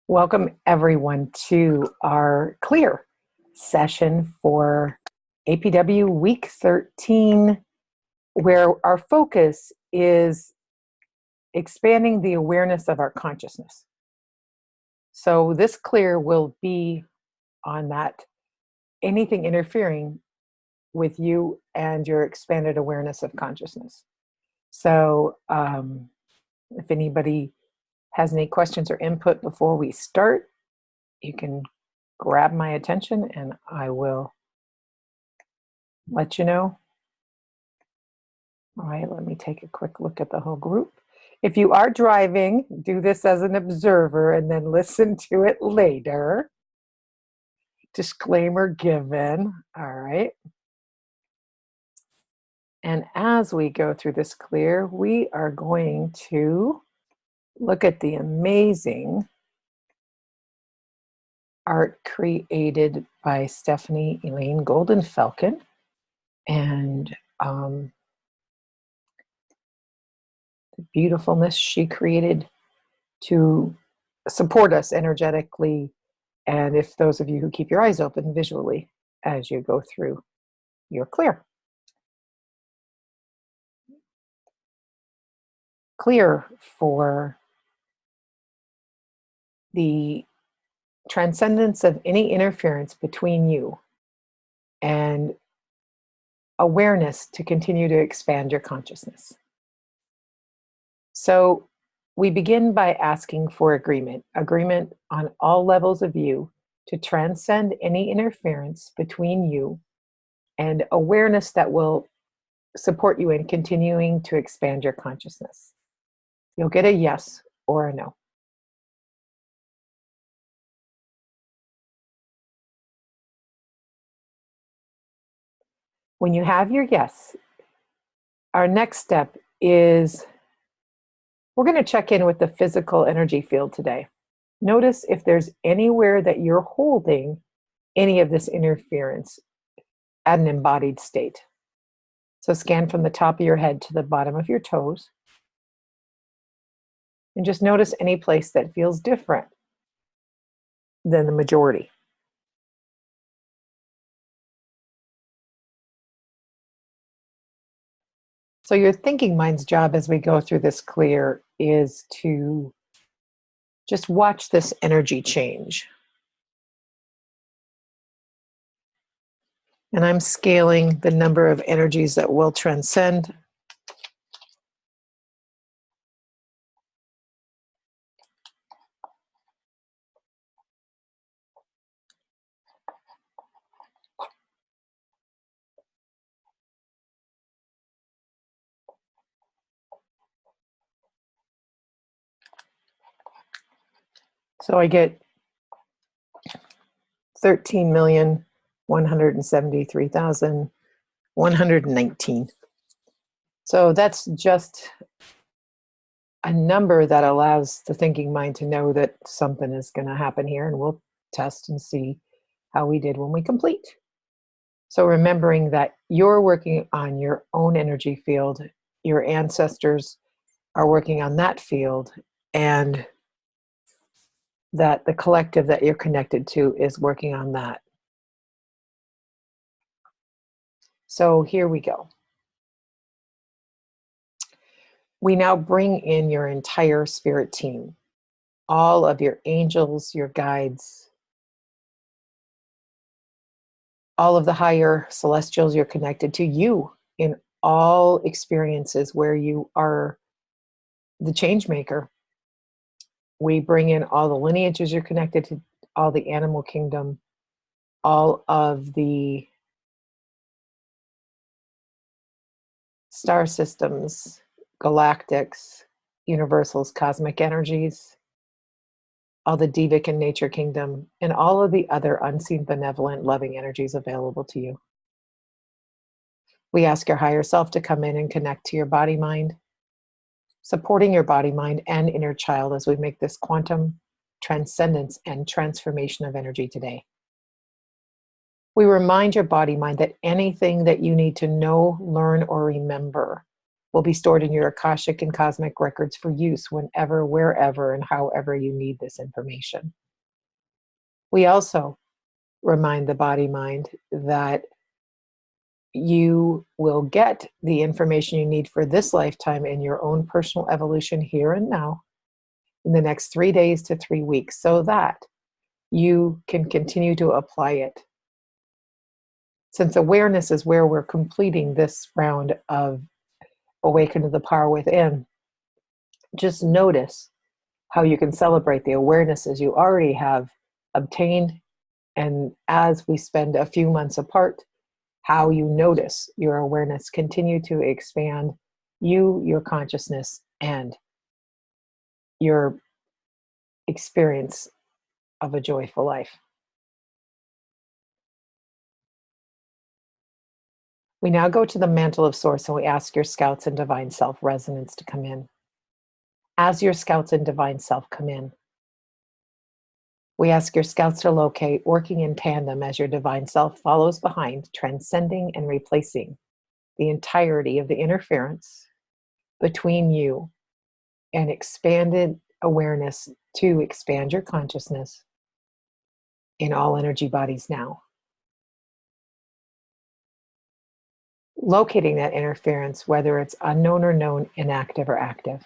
Welcome everyone to our clear session for APW week 13, where our focus is expanding the awareness of our consciousness. So this clear will be on that, anything interfering with you and your expanded awareness of consciousness. So if anybody has any questions or input before we start, you can grab my attention and I will let you know. All right, let me take a quick look at the whole group. If you are driving, do this as an observer and then listen to it later. Disclaimer given. All right. And as we go through this clear, we are going to look at the amazing art created by Stephanie Elaine Golden Falcon. And the beautifulness she created to support us energetically, and if those of you who keep your eyes open visually as you go through your clear. Clear for the transcendence of any interference between you and awareness to continue to expand your consciousness. So we begin by asking for agreement on all levels of you to transcend any interference between you and awareness that will support you in continuing to expand your consciousness. You'll get a yes or a no. When you have your yes, our next step is we're going to check in with the physical energy field today. Notice if there's anywhere that you're holding any of this interference at an embodied state. So scan from the top of your head to the bottom of your toes. And just notice any place that feels different than the majority. So your thinking mind's job as we go through this clear is to just watch this energy change. And I'm scaling the number of energies that will transcend. So I get 13,173,119. So that's just a number that allows the thinking mind to know that something is going to happen here, and we'll test and see how we did when we complete. So remembering that you're working on your own energy field, your ancestors are working on that field, and that the collective that you're connected to is working on that. So here we go. We now bring in your entire spirit team, all of your angels, your guides, all of the higher celestials you're connected to, you in all experiences where you are the change maker. We bring in all the lineages you're connected to, all the animal kingdom, all of the star systems, galactics, universals, cosmic energies, all the devic and nature kingdom, and all of the other unseen, benevolent, loving energies available to you. We ask your higher self to come in and connect to your body mind, supporting your body mind and inner child as we make this quantum transcendence and transformation of energy today. We remind your body mind that anything that you need to know, learn, or remember will be stored in your Akashic and cosmic records for use whenever, wherever, and however you need this information. We also remind the body-mind that you will get the information you need for this lifetime in your own personal evolution here and now in the next 3 days to 3 weeks, so that you can continue to apply it. Since awareness is where we're completing this round of Awaken to the Power Within, just notice how you can celebrate the awarenesses you already have obtained, and as we spend a few months apart, how you notice your awareness continue to expand you, your consciousness, and your experience of a joyful life. We now go to the mantle of Source and we ask your scouts and divine self resonance to come in. As your scouts and divine self come in, we ask your scouts to locate, working in tandem as your divine self follows behind, transcending and replacing the entirety of the interference between you and expanded awareness to expand your consciousness in all energy bodies now. Locating that interference, whether it's unknown or known, inactive or active.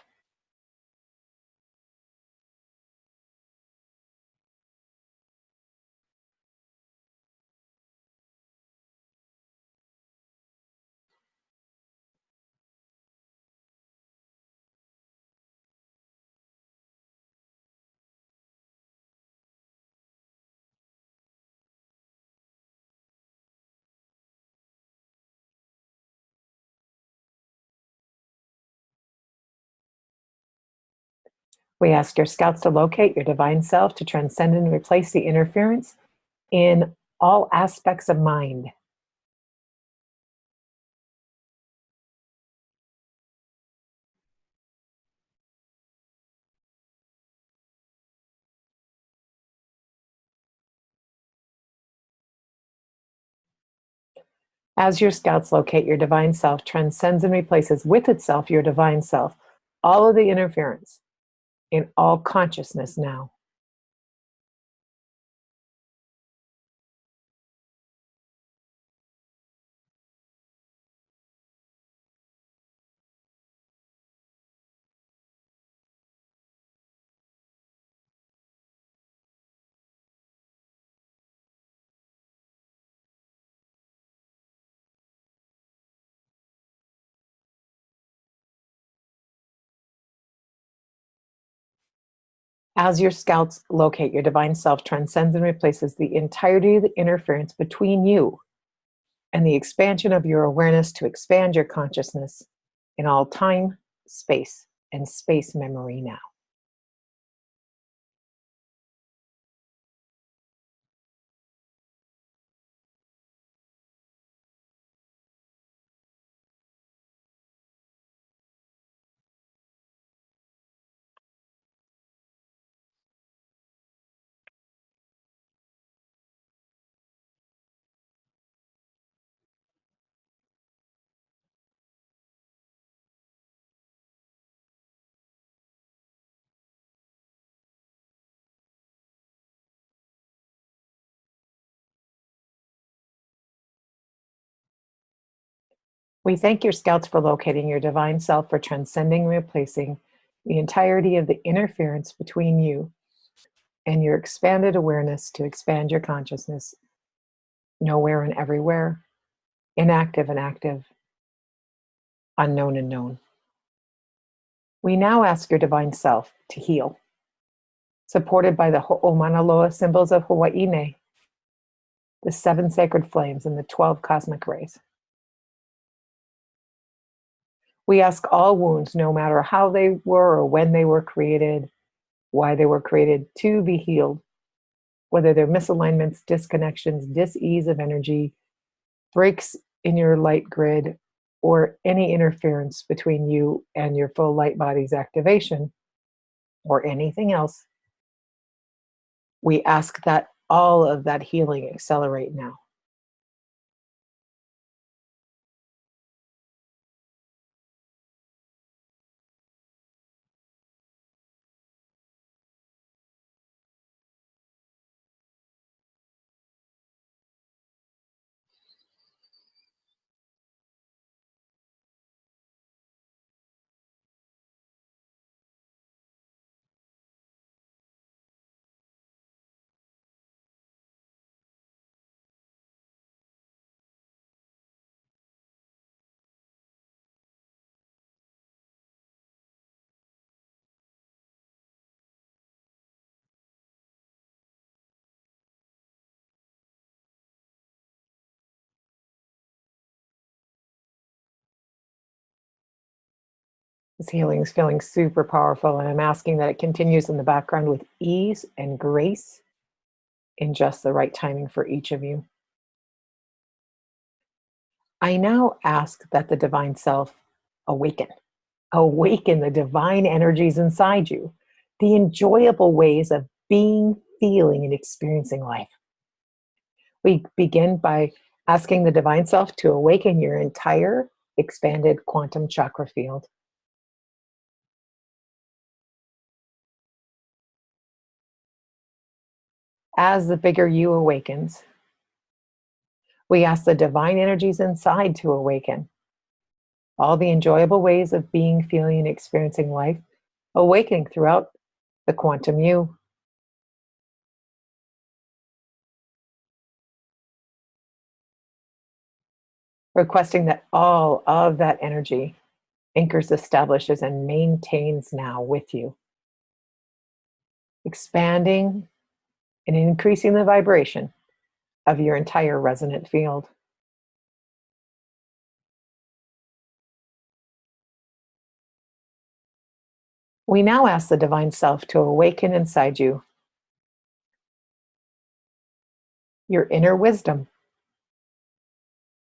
We ask your scouts to locate your divine self to transcend and replace the interference in all aspects of mind. As your scouts locate your divine self, transcends and replaces with itself your divine self, all of the interference in all consciousness now. As your scouts locate your divine self, transcends and replaces the entirety of the interference between you and the expansion of your awareness to expand your consciousness in all time, space, and space memory now. We thank your scouts for locating your divine self, for transcending and replacing the entirety of the interference between you and your expanded awareness to expand your consciousness nowhere and everywhere, inactive and active, unknown and known. We now ask your divine self to heal, supported by the Ho'omanaloa symbols of Hawaiʻi, the 7 sacred flames and the 12 cosmic rays. We ask all wounds, no matter how they were or when they were created, why they were created, to be healed, whether they're misalignments, disconnections, dis-ease of energy, breaks in your light grid, or any interference between you and your full light body's activation, or anything else. We ask that all of that healing accelerate now. This healing is feeling super powerful, and I'm asking that it continues in the background with ease and grace in just the right timing for each of you. I now ask that the divine self awaken. Awaken the divine energies inside you, the enjoyable ways of being, feeling, and experiencing life. We begin by asking the divine self to awaken your entire expanded quantum chakra field. As the bigger you awakens, we ask the divine energies inside to awaken. All the enjoyable ways of being, feeling, and experiencing life, awakening throughout the quantum you. Requesting that all of that energy anchors, establishes, and maintains now with you, expanding and increasing the vibration of your entire resonant field. We now ask the divine self to awaken inside you your inner wisdom.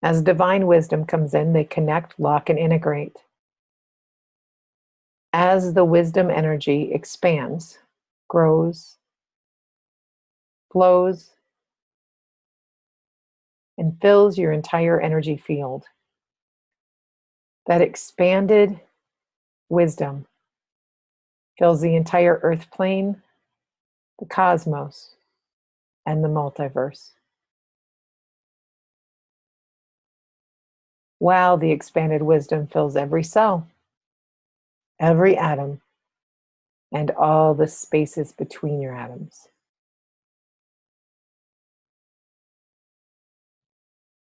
As divine wisdom comes in, they connect, lock, and integrate. As the wisdom energy expands, grows, flows, and fills your entire energy field, that expanded wisdom fills the entire earth plane, the cosmos, and the multiverse. While the expanded wisdom fills every cell, every atom, and all the spaces between your atoms.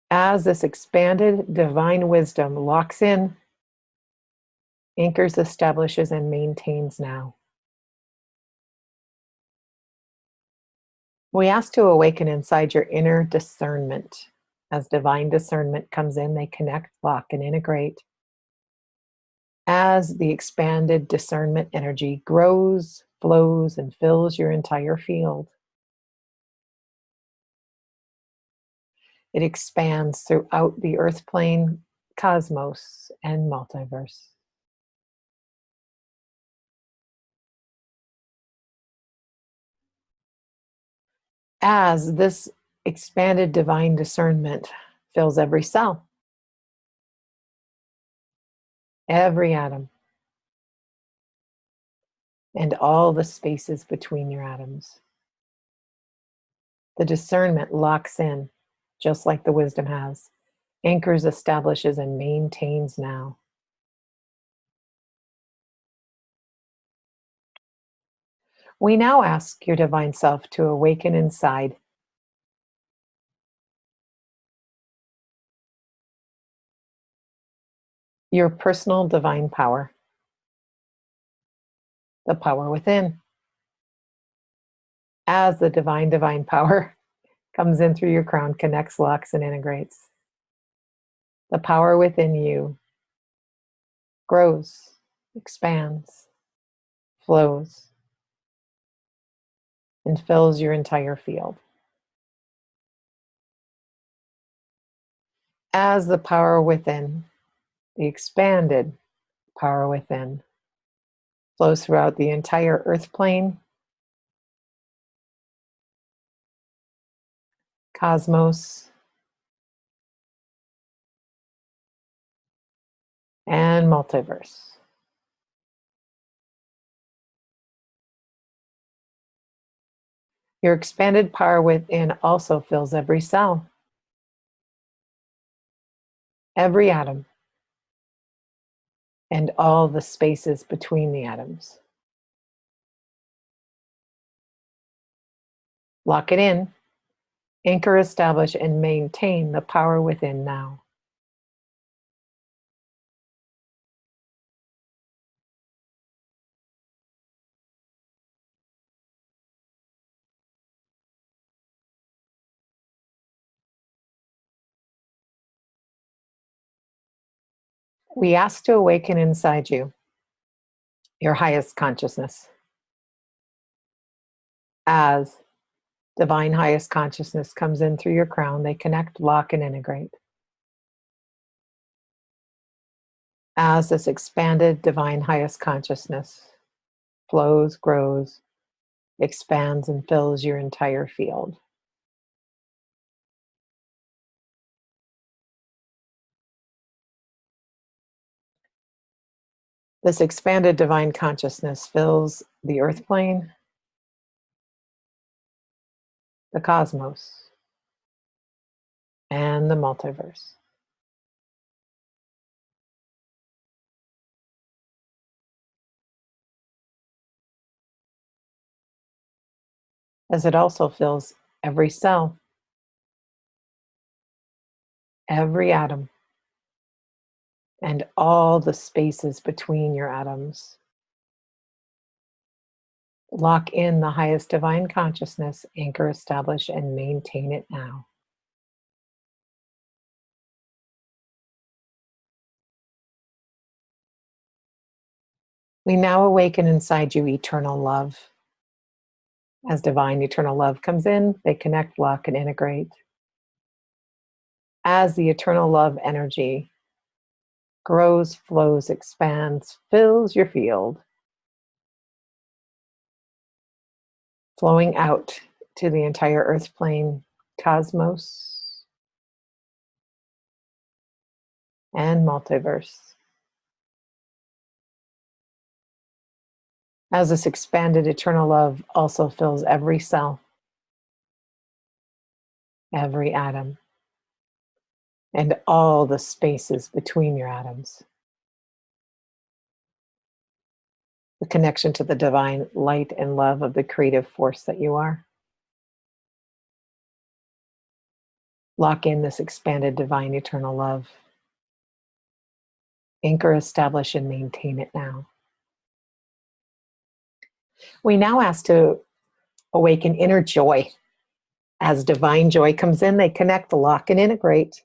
As this expanded divine wisdom locks in, anchors, establishes, and maintains now, we ask to awaken inside your inner discernment. As divine discernment comes in, they connect, lock, and integrate. As the expanded discernment energy grows, flows, and fills your entire field, it expands throughout the earth plane, cosmos, and multiverse. As this expanded divine discernment fills every cell, every atom, and all the spaces between your atoms, the discernment locks in, just like the wisdom has, anchors, establishes, and maintains now. We now ask your divine self to awaken inside your personal divine power, the power within. As the divine power comes in through your crown, connects, locks, and integrates, the power within you grows, expands, flows, and fills your entire field. As the power within, the expanded power within, flows throughout the entire earth plane, cosmos, and multiverse. Your expanded power within also fills every cell, every atom, and all the spaces between the atoms. Lock it in, anchor, establish, and maintain the power within now. We ask to awaken inside you your highest consciousness. As divine highest consciousness comes in through your crown, they connect, lock, and integrate. As this expanded divine highest consciousness flows, grows, expands, and fills your entire field. This expanded divine consciousness fills the earth plane, the cosmos, and the multiverse. As it also fills every cell, every atom, and all the spaces between your atoms. Lock in the highest divine consciousness, anchor, establish, and maintain it now. We now awaken inside you eternal love. As divine eternal love comes in, they connect, lock, and integrate. As the eternal love energy grows, flows, expands, fills your field, flowing out to the entire earth plane, cosmos, and multiverse. As this expanded eternal love also fills every cell, every atom, and all the spaces between your atoms. The connection to the divine light and love of the creative force that you are. Lock in this expanded divine eternal love. Anchor, establish, and maintain it now. We now ask to awaken inner joy. As divine joy comes in, they connect, lock, and integrate.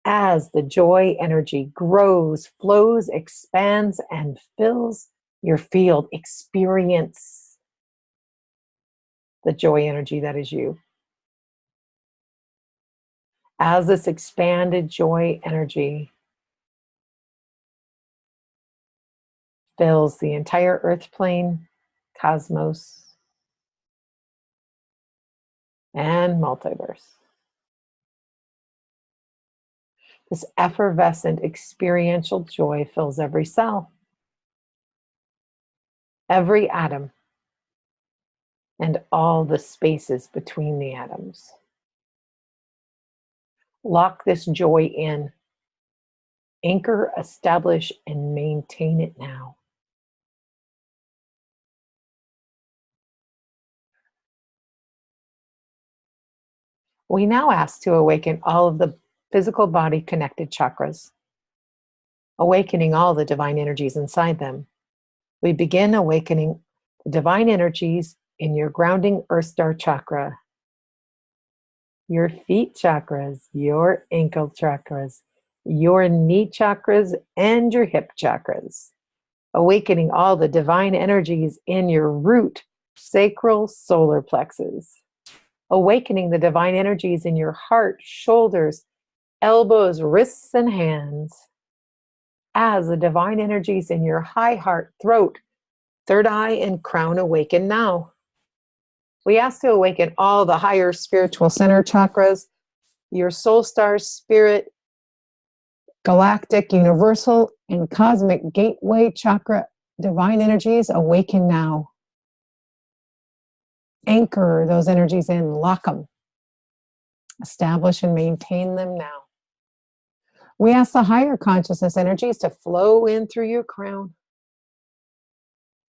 As the joy energy grows, flows, expands, and fills your field, experience the joy energy that is you. As this expanded joy energy fills the entire earth plane, cosmos, and multiverse. This effervescent experiential joy fills every cell, every atom, and all the spaces between the atoms. Lock this joy in. Anchor, establish, and maintain it now. We now ask to awaken all of the physical body connected chakras, awakening all the divine energies inside them. We begin awakening the divine energies in your grounding earth star chakra, your feet chakras, your ankle chakras, your knee chakras, and your hip chakras. Awakening all the divine energies in your root, sacral, solar plexus. Awakening the divine energies in your heart, shoulders, elbows, wrists, and hands. As the divine energies in your high heart, throat, third eye, and crown awaken now. We ask to awaken all the higher spiritual center chakras, your soul star, spirit, galactic, universal, and cosmic gateway chakra divine energies awaken now. Anchor those energies in, lock them, establish and maintain them now. We ask the higher consciousness energies to flow in through your crown.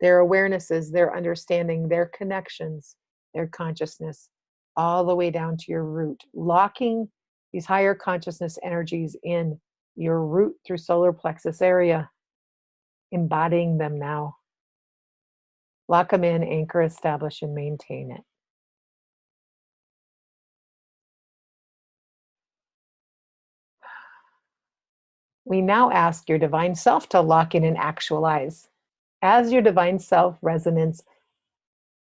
Their awarenesses, their understanding, their connections, their consciousness, all the way down to your root, locking these higher consciousness energies in your root through solar plexus area, embodying them now. Lock them in, anchor, establish, and maintain it. We now ask your divine self to lock in and actualize As your divine self resonance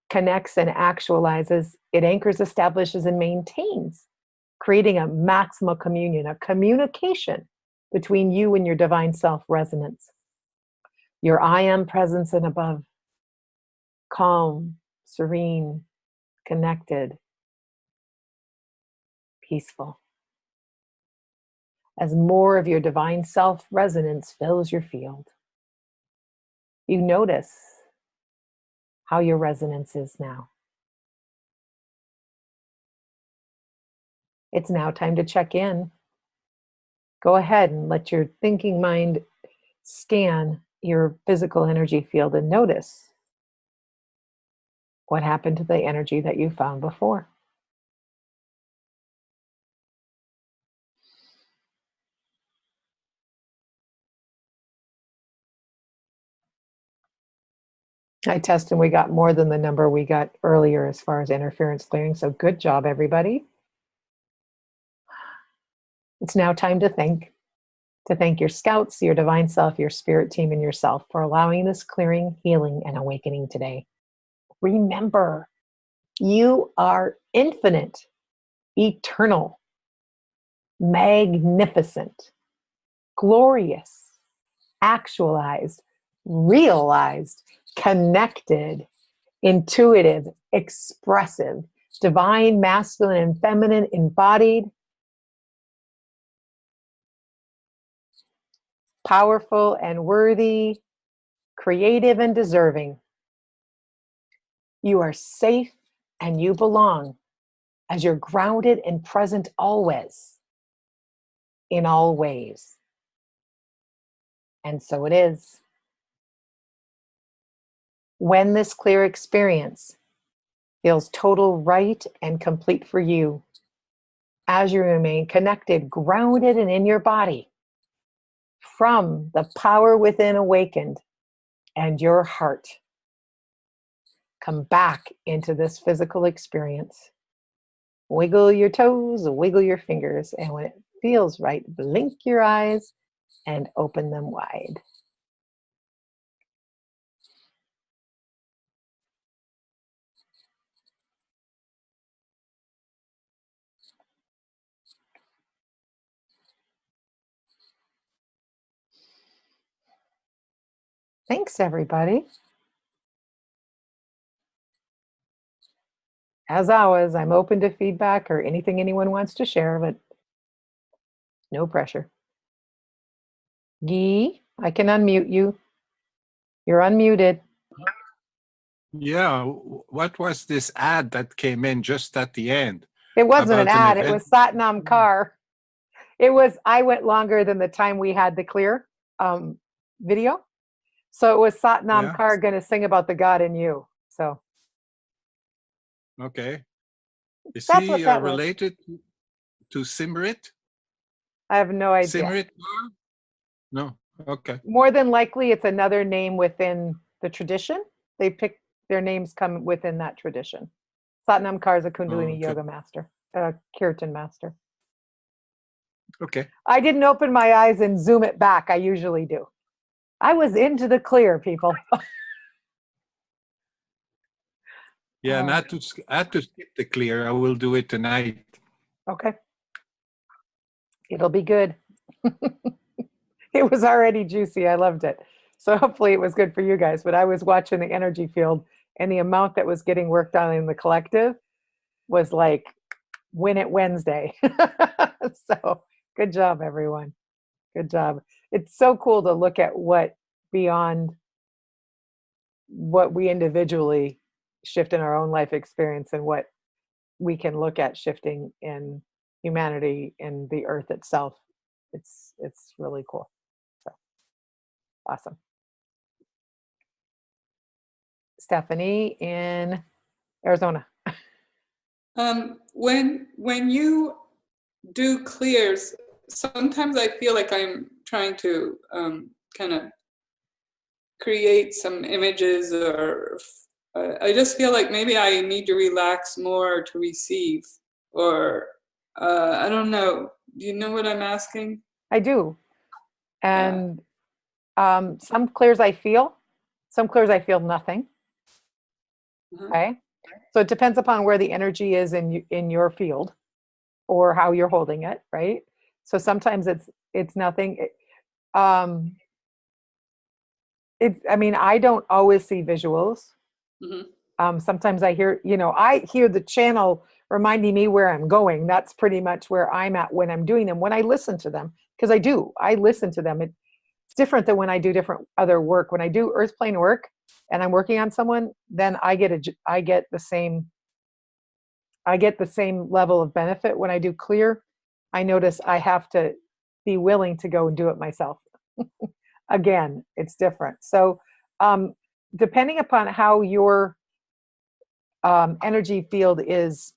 connects and actualizes, it anchors, establishes, and maintains, creating a maximal communion, a communication between you and your divine self resonance. Your I am presence and above, calm, serene, connected, peaceful. As more of your divine self resonance fills your field, you notice how your resonance is now. It's now time to check in. Go ahead and let your thinking mind scan your physical energy field and notice what happened to the energy that you found before. I tested and we got more than the number we got earlier as far as interference clearing. So good job, everybody. It's now time to thank your scouts, your divine self, your spirit team, and yourself for allowing this clearing, healing, and awakening today. Remember, you are infinite, eternal, magnificent, glorious, actualized, realized, connected, intuitive, expressive, divine, masculine, and feminine, embodied, powerful and worthy, creative and deserving. You are safe and you belong as you're grounded and present always, in all ways. And so it is. When this clear experience feels total right and complete for you, as you remain connected, grounded, and in your body, from the power within awakened and your heart, come back into this physical experience. Wiggle your toes, wiggle your fingers, and when it feels right, blink your eyes and open them wide. Thanks, everybody. As always, I'm open to feedback or anything anyone wants to share, but no pressure. Guy, I can unmute you. You're unmuted. Yeah, what was this ad that came in just at the end? It wasn't an ad, it event? was Satnam Kar. I went longer than the time we had the clear video. So it was Satnam Kar going to sing about the God in you. So. Okay. Is That's he what that related to Simrit? I have no idea. Simrit? No. Okay. More than likely, it's another name within the tradition. They pick their names come within that tradition. Satnam Kar is a Kundalini yoga master, a Kirtan master. Okay. I didn't open my eyes and zoom it back. I usually do. I was into the clear, people. Yeah, and I had to skip the clear. I will do it tonight. Okay. It'll be good. It was already juicy. I loved it. So hopefully it was good for you guys. But I was watching the energy field, and the amount that was getting worked on in the collective was like Win It Wednesday. So good job, everyone. Good job. It's so cool to look at what beyond what we individually shift in our own life experience and what we can look at shifting in humanity and the earth itself. It's really cool. So awesome. Stephanie in Arizona. When you do clears, sometimes I feel like I'm trying to kind of create some images, or I just feel like maybe I need to relax more to receive, or I don't know. Do you know what I'm asking? I do. And some clears I feel, Some clears I feel nothing. Uh-huh. Okay. So it depends upon where the energy is in your field or how you're holding it, right? So sometimes it's nothing. Um, I mean, I don't always see visuals. Mhm. Sometimes I hear, I hear the channel reminding me where I'm going. That's pretty much where I'm at when I'm doing them. When I listen to them, because I listen to them. It's different than when I do different other work. When I do earth plane work and I'm working on someone, then I get the same level of benefit. When I do clear, I notice I have to be willing to go and do it myself. Again, it's different. So depending upon how your energy field is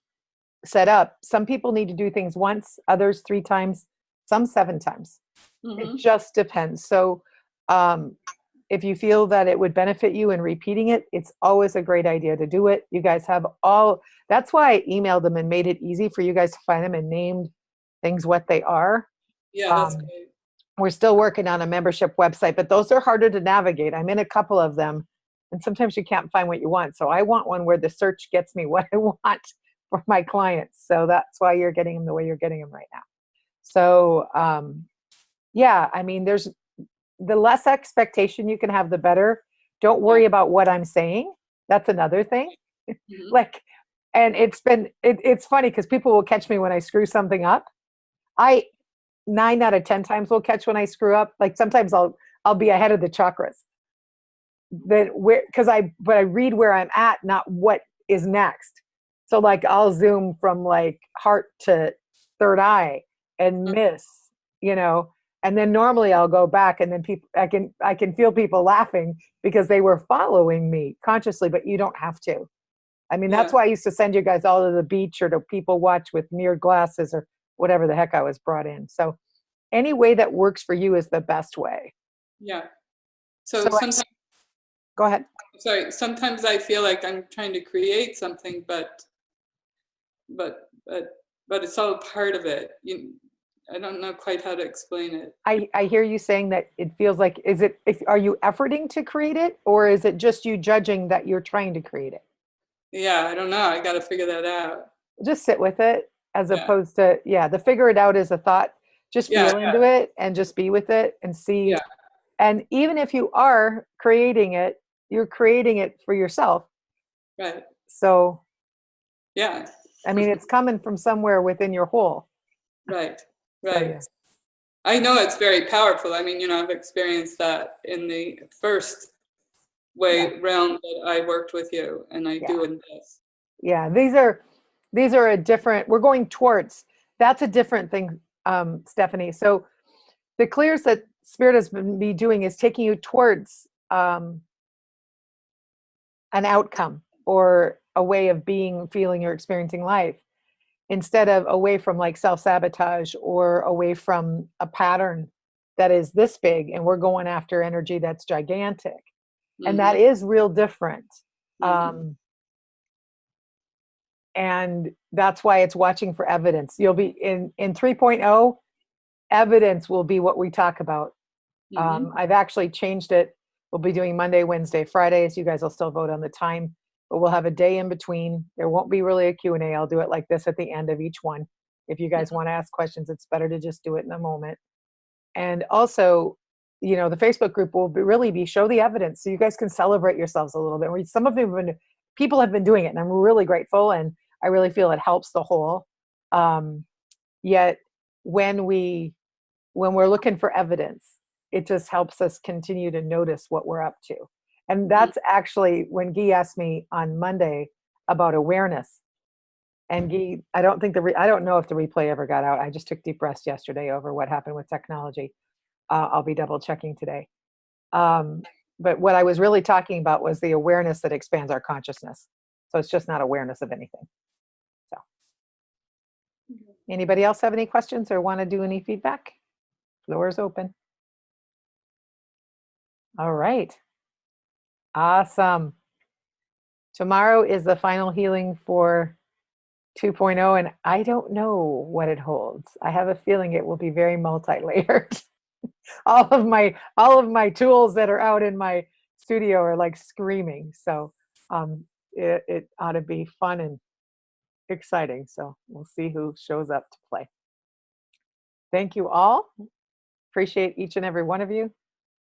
set up, some people need to do things once, others 3 times, some 7 times. It Mhm. just depends. So if you feel that it would benefit you in repeating it, it's always a great idea to do it. You guys have that's why I emailed them and made it easy for you guys to find them and named things what they are. Yeah, that's great. We're still working on a membership website, but those are harder to navigate. I'm in a couple of them, and sometimes you can't find what you want. So I want one where the search gets me what I want for my clients. So that's why you're getting them the way you're getting them right now. So yeah, I mean, there's the less expectation you can have, the better. Don't worry about what I'm saying. That's another thing. Mhm. Like, and it's funny because people will catch me when I screw something up. I 9 out of 10 times will catch when I screw up. Like sometimes I'll be ahead of the chakras. Because I read where I'm at, not what is next. So like I'll zoom from like heart to third eye and miss, and then normally I'll go back and then I can feel people laughing because they were following me consciously, but you don't have to. I mean, that's Yeah. why I used to send you guys all to the beach or to people watch with mirrored glasses or whatever the heck I was brought in. So any way that works for you is the best way. Yeah. So So sometimes, go ahead. sorry, sometimes I feel like I'm trying to create something, but it's all part of it. I don't know quite how to explain it. I hear you saying that it feels like, are you efforting to create it, or is it just you judging that you're trying to create it? Yeah, I don't know. I got to figure that out. Just sit with it as Yeah. opposed to, the figure it out is a thought. Just Yeah, feel into it and just be with it and see. Yeah. And even if you are creating it, you're creating it for yourself. Right. So, Yeah. I mean, it's coming from somewhere within your whole. Right. So, Right. yeah. I know it's very powerful. I mean, I've experienced that in the first realm that I worked with you, and I do in this. Yeah, these are a different, we're going towards, that's a different thing, Stephanie. So the clears that Spirit has been be doing is taking you towards an outcome or a way of being, feeling, or experiencing life, instead of away from like self-sabotage or away from a pattern that is this big, and we're going after energy that's gigantic. And that is real different. And that's why it's watching for evidence. You'll be in 3.0, evidence will be what we talk about. I've actually changed it. We'll be doing Monday, Wednesday, Fridays. You guys will still vote on the time, but we'll have a day in between. There won't be really a Q&A. I'll do it like this at the end of each one. If you guys want to ask questions, it's better to just do it in a moment. And also, the Facebook group will really be show the evidence, so you guys can celebrate yourselves a little bit. Some of them people have been doing it, and I'm really grateful, and I really feel it helps the whole. Yet when we're looking for evidence, it just helps us continue to notice what we're up to. And that's actually when Guy asked me on Monday about awareness. And Guy, I don't know if the replay ever got out. I just took deep breaths yesterday over what happened with technology. I'll be double checking today. But what I was really talking about was the awareness that expands our consciousness. So it's just not awareness of anything. So anybody else have any questions or want to do any feedback? Floor is open. All right. Awesome. Tomorrow is the final healing for 2.0, and I don't know what it holds. I have a feeling it will be very multi-layered. all of my tools that are out in my studio are like screaming. So it ought to be fun and exciting. So we'll see who shows up to play. Thank you all. Appreciate each and every one of you.